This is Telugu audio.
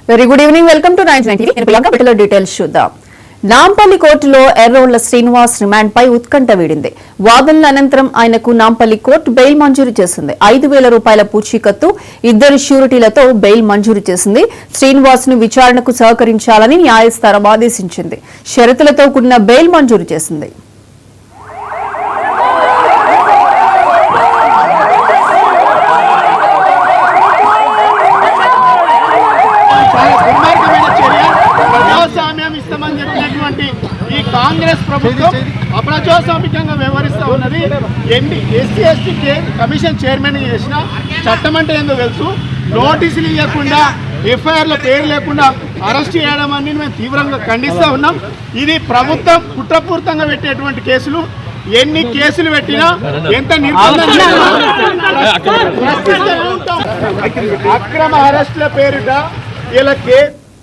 Very good evening, welcome to 99 TV. నేను ప్రియాంక. బిడ్డలో డీటెయిల్స్ చూద్దాం. నాంపల్లి కోర్టులో ఎర్రోళ్ల శ్రీనివాస్ రిమాండ్ పై ఉత్కంఠ వీడింది. వాదనల అనంతరం ఆయనకు నాంపల్లి కోర్టు బెయిల్ మంజూరు చేసింది. 5,000 రూపాయల పూచీకత్తు, 2 ష్యూరిటీలతో బెయిల్ మంజూరు చేసింది. శ్రీనివాస్ ను విచారణకు సహకరించాలని న్యాయస్థానం ఆదేశించింది. షరతులతో కూడిన బెయిల్ మంజూరు చేసింది. ఈ కాంగ్రెస్ ప్రభుత్వం అప్రజాస్వామికంగా వ్యవహరిస్తూ ఉన్నది. ఎస్సీ ఎస్టీ కమిషన్ చైర్మన్ చేసిన చట్టం అంటే ఏందో తెలుసు. నోటీసులు ఇవ్వకుండా, ఎఫ్ఐఆర్ల పేరు లేకుండా అరెస్ట్ చేయడం అని మేము తీవ్రంగా ఖండిస్తూ ఉన్నాం. ఇది ప్రభుత్వం కుట్రపూరితంగా పెట్టేటువంటి కేసులు. ఎన్ని కేసులు పెట్టినా, ఎంత నిర్బంధం అక్రమ అరెస్టుల పేరిట ఇలా